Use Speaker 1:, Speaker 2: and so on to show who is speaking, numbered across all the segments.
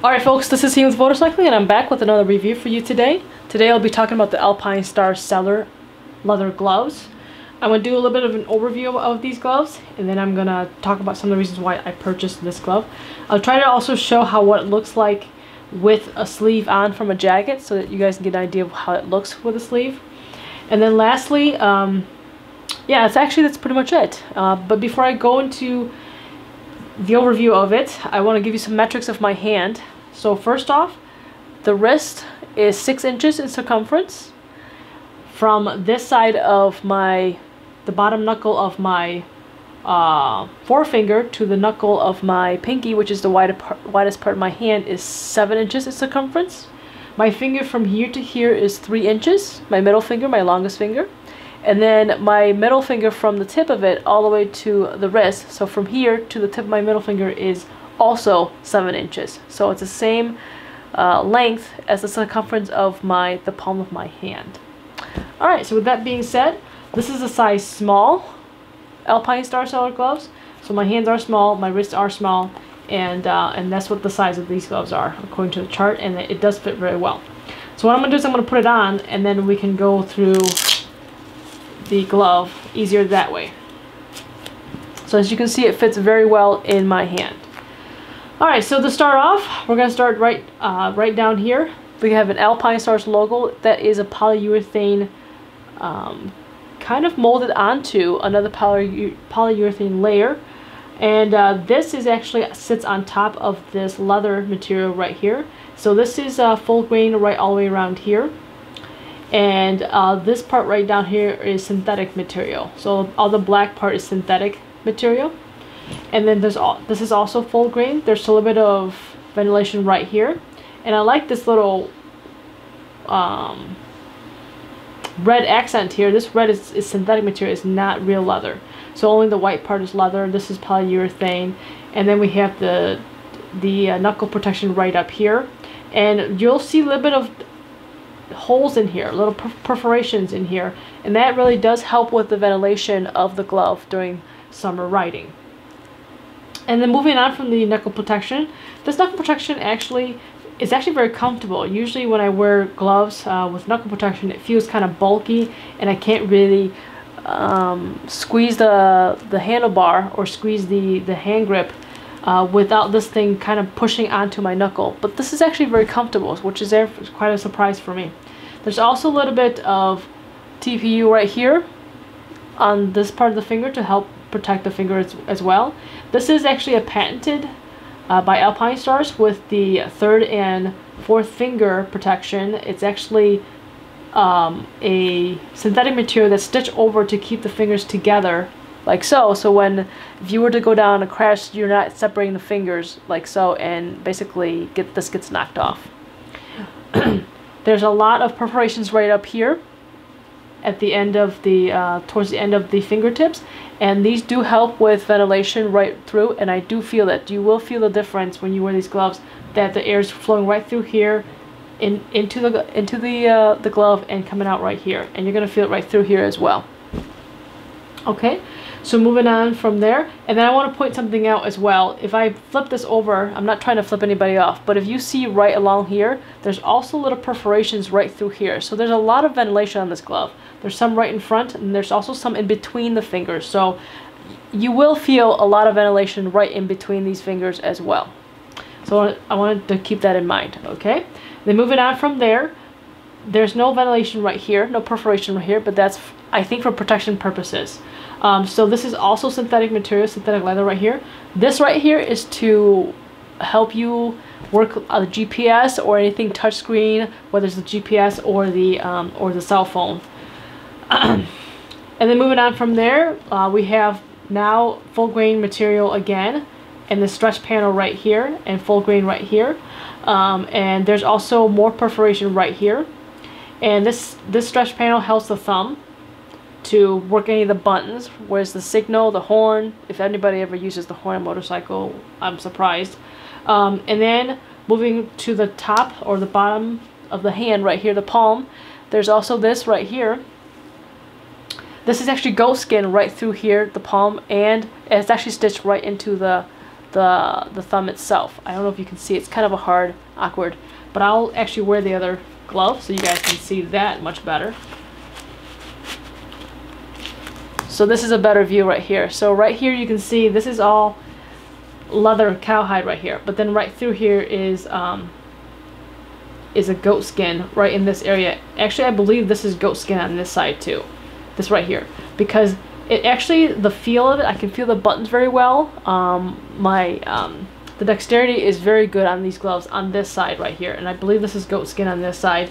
Speaker 1: Alright folks, this is With Motorcycling and I'm back with another review for you today. Today I'll be talking about the Alpinestars Celer leather gloves. I'm going to do a little bit of an overview of these gloves, and then I'm going to talk about some of the reasons why I purchased this glove. I'll try to also show what it looks like with a sleeve on from a jacket, so that you guys can get an idea of how it looks with a sleeve. And then lastly, yeah, that's pretty much it. But before I go into the overview of it, I want to give you some metrics of my hand. So first off, the wrist is 6 inches in circumference from this side of the bottom knuckle of my forefinger to the knuckle of my pinky, which is the widest part of my hand, is 7 inches in circumference. My finger from here to here is 3 inches, my middle finger, my longest finger. And then my middle finger from the tip of it all the way to the wrist, so from here to the tip of my middle finger, is also 7 inches. So it's the same length as the circumference of the palm of my hand. Alright, so with that being said, this is a size small Alpinestars Celer gloves. So my hands are small, my wrists are small, and that's what the size of these gloves are according to the chart, and it does fit very well. So what I'm going to do is I'm going to put it on, and then we can go through the glove easier that way. So as you can see, it fits very well in my hand. Alright, so to start off, we're going to start right down here. We have an Alpinestars logo that is a polyurethane kind of molded onto another polyurethane layer, and this is actually sits on top of this leather material right here. So this is full grain right all the way around here. And this part right down here is synthetic material. So all the black part is synthetic material. And then this is also full grain. There's a little bit of ventilation right here. And I like this little red accent here. This red is synthetic material. It's not real leather. So only the white part is leather. This is polyurethane. And then we have the knuckle protection right up here. And you'll see a little bit of holes in here, little perforations in here, and that really does help with the ventilation of the glove during summer riding. And then moving on from the knuckle protection, this knuckle protection is actually very comfortable. Usually when I wear gloves with knuckle protection, it feels kind of bulky, and I can't really squeeze the handlebar or squeeze the hand grip without this thing kind of pushing onto my knuckle. But this is actually very comfortable, which is quite a surprise for me. There's also a little bit of TPU right here on this part of the finger to help protect the finger as well. This is actually patented by Alpinestars with the 3rd and 4th finger protection. It's actually a synthetic material that's stitched over to keep the fingers together, like so. So if you were to go down and crash, you're not separating the fingers like so, and basically this gets knocked off. There's a lot of perforations right up here at the end of towards the end of the fingertips, and these do help with ventilation right through, and I do feel that. You will feel the difference when you wear these gloves, that the air is flowing right through here into the glove and coming out right here, and you're going to feel it right through here as well. Okay, so moving on from there, and then I want to point something out as well. If I flip this over, I'm not trying to flip anybody off, but if you see right along here, there's also little perforations right through here. So there's a lot of ventilation on this glove. There's some right in front, and there's also some in between the fingers. So you will feel a lot of ventilation right in between these fingers as well. So I wanted to keep that in mind, okay? Then moving on from there, there's no ventilation right here, no perforation right here, but that's, I think, for protection purposes. So this is also synthetic material, synthetic leather right here. This right here is to help you work on the GPS or anything touchscreen, whether it's the GPS or the cell phone. And then moving on from there, we have now full grain material again, and the stretch panel right here, and full grain right here. And there's also more perforation right here. And this stretch panel helps the thumb to work any of the buttons, whereas the signal, the horn, if anybody ever uses the horn on a motorcycle, I'm surprised. And then moving to the top or the bottom of the hand right here, the palm, there's also this right here. This is actually goat skin right through here, the palm, and it's actually stitched right into the the thumb itself. I don't know if you can see, it's kind of a hard, awkward, but I'll actually wear the other glove so you guys can see that much better. So this is a better view right here. So right here you can see this is all leather cowhide right here, but then right through here is a goat skin right in this area. Actually, I believe this is goat skin on this side too, this right here, because it actually, the feel of it, I can feel the buttons very well. The dexterity is very good on these gloves on this side right here, and I believe this is goat skin on this side.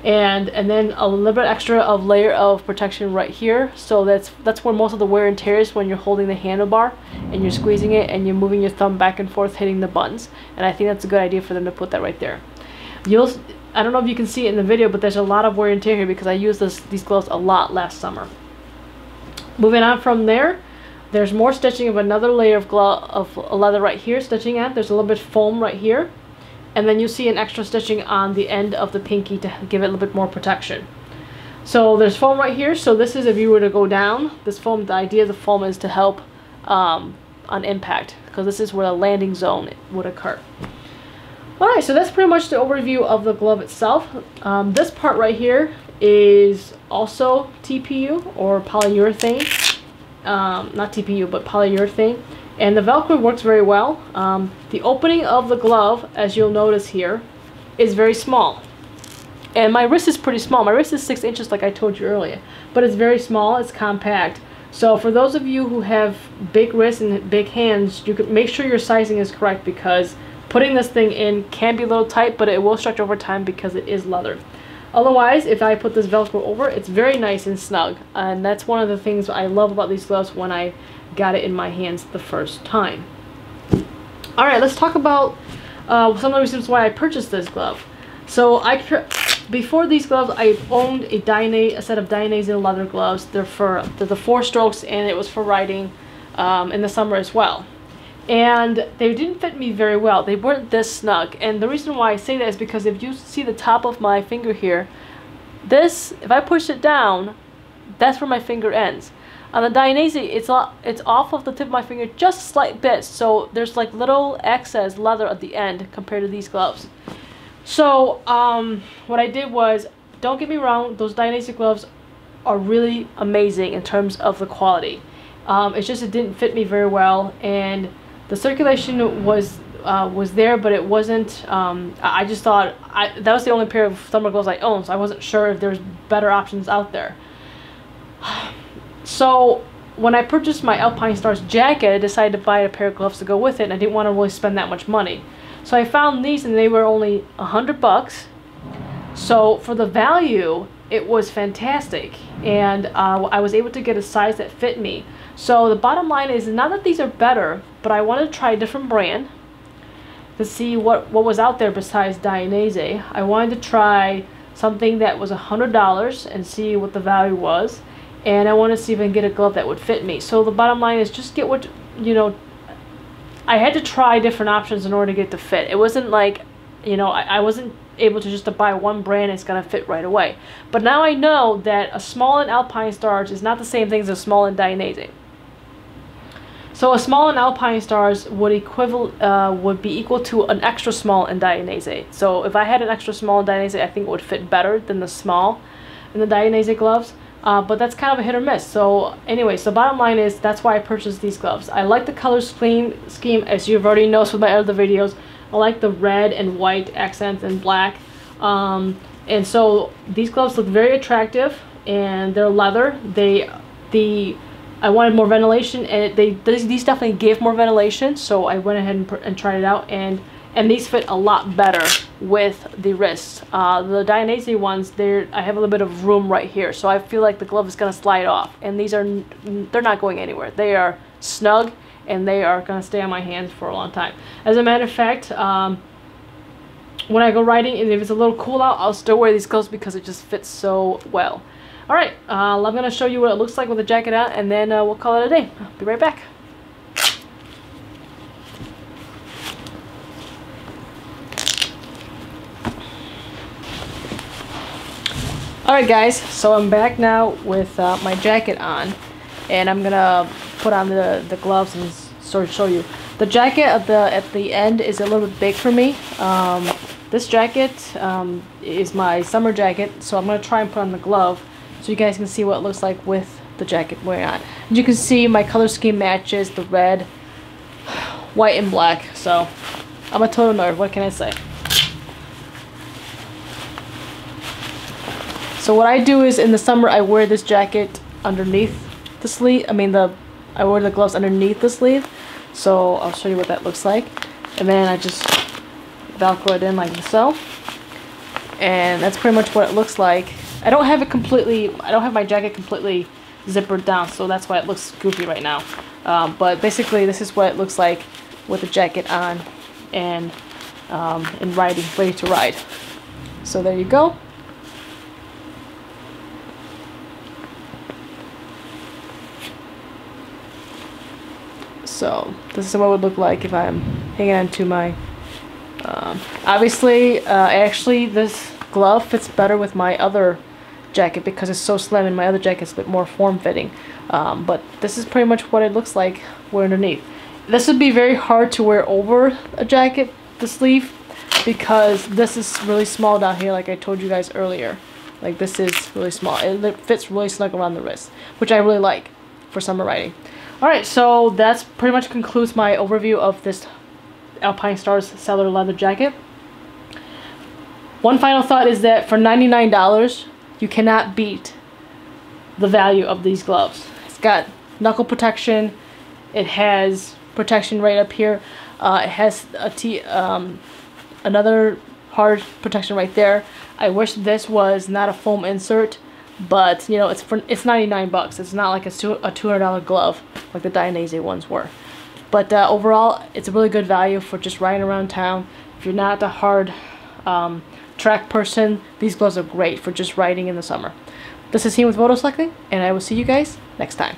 Speaker 1: And then a little bit extra of layer of protection right here. So that's where most of the wear and tear is, when you're holding the handlebar and you're squeezing it and you're moving your thumb back and forth hitting the buttons. And I think that's a good idea for them to put that right there. I don't know if you can see it in the video, but there's a lot of wear and tear here because I used these gloves a lot last summer. Moving on from there, there's more stitching of another layer of leather right here stitching at. There's a little bit of foam right here. And then you see an extra stitching on the end of the pinky to give it a little bit more protection. So there's foam right here. So this is if you were to go down, this foam, the idea of the foam is to help on impact, because this is where the landing zone would occur. Alright, so that's pretty much the overview of the glove itself. This part right here is also TPU or polyurethane. Not TPU, but polyurethane. And the Velcro works very well. The opening of the glove, as you'll notice here, is very small. And my wrist is pretty small. My wrist is 6 inches like I told you earlier. But it's very small, it's compact. So for those of you who have big wrists and big hands, you can make sure your sizing is correct, because putting this thing in can be a little tight, but it will stretch over time because it is leather. Otherwise, if I put this Velcro over, it's very nice and snug. And that's one of the things I love about these gloves when I got it in my hands the first time. Alright, let's talk about some of the reasons why I purchased this glove. So before these gloves, I owned a set of Dainese leather gloves. They're the 4 strokes, and it was for riding in the summer as well. And they didn't fit me very well. They weren't this snug. And the reason why I say that is because if you see the top of my finger here, if I push it down, that's where my finger ends. On the Dainese, it's off of the tip of my finger just a slight bit, so there's like little excess leather at the end compared to these gloves. So what I did was, don't get me wrong, those Dainese gloves are really amazing in terms of the quality. It's just it didn't fit me very well, and the circulation was there, but it wasn't. I just thought that was the only pair of summer gloves I owned, so I wasn't sure if there's better options out there. So when I purchased my Alpinestars jacket, I decided to buy a pair of gloves to go with it, and I didn't want to really spend that much money. So I found these, and they were only $100. So for the value, it was fantastic, and I was able to get a size that fit me. So the bottom line is, not that these are better, but I wanted to try a different brand to see what was out there besides Dainese. I wanted to try something that was $100 and see what the value was. And I want to see if I can get a glove that would fit me. So the bottom line is, just get what, I had to try different options in order to get the fit. It wasn't like, I wasn't able to just buy one brand and it's going to fit right away. But now I know that a small in Alpinestars is not the same thing as a small in Dainese. So a small in Alpinestars would be equal to an extra small in Dainese. So if I had an extra small in Dainese, I think it would fit better than the small in the Dainese gloves. But that's kind of a hit or miss. So anyway, so bottom line is, that's why I purchased these gloves. I like the color scheme, as you've already noticed with my other videos. I like the red and white accents and black. And so these gloves look very attractive, and they're leather. I wanted more ventilation, and these definitely gave more ventilation. So I went ahead and tried it out, and these fit a lot better with the wrists. The Dainese ones, I have a little bit of room right here, so I feel like the glove is going to slide off. And they're not going anywhere. They are snug, and they are going to stay on my hands for a long time. As a matter of fact, when I go riding, and if it's a little cool out, I'll still wear these gloves because it just fits so well. Alright, I'm going to show you what it looks like with the jacket on, and then we'll call it a day. I'll be right back. Alright guys, so I'm back now with my jacket on, and I'm gonna put on the gloves and sort of show you. The jacket at the end is a little bit big for me. This jacket is my summer jacket, so I'm going to try and put on the glove so you guys can see what it looks like with the jacket wearing on. As you can see, my color scheme matches the red, white, and black, so I'm a total nerd. What can I say? So what I do is in the summer I wear this jacket underneath the sleeve. I wear the gloves underneath the sleeve. So I'll show you what that looks like. And then I just Velcro it in like so. And that's pretty much what it looks like. I don't have my jacket completely zippered down, so that's why it looks goofy right now. But basically this is what it looks like with the jacket on and riding, ready to ride. So there you go. So this is what it would look like if I'm hanging on to my, actually this glove fits better with my other jacket because it's so slim, and my other jacket's a bit more form-fitting. But this is pretty much what it looks like wearing underneath. This would be very hard to wear over a jacket, the sleeve, because this is really small down here, like I told you guys earlier. Like this is really small. It fits really snug around the wrist, which I really like for summer riding. Alright, so that's pretty much concludes my overview of this Alpinestars Celer leather jacket. One final thought is that for $99, you cannot beat the value of these gloves. It's got knuckle protection. It has protection right up here. It has another hard protection right there. I wish this was not a foam insert, but you know, it's 99 bucks. It's not like a $200 glove like the Dainese ones were. But overall, it's a really good value for just riding around town. If you're not a hard track person, these gloves are great for just riding in the summer. This is Ian with Moto Selecting, and I will see you guys next time.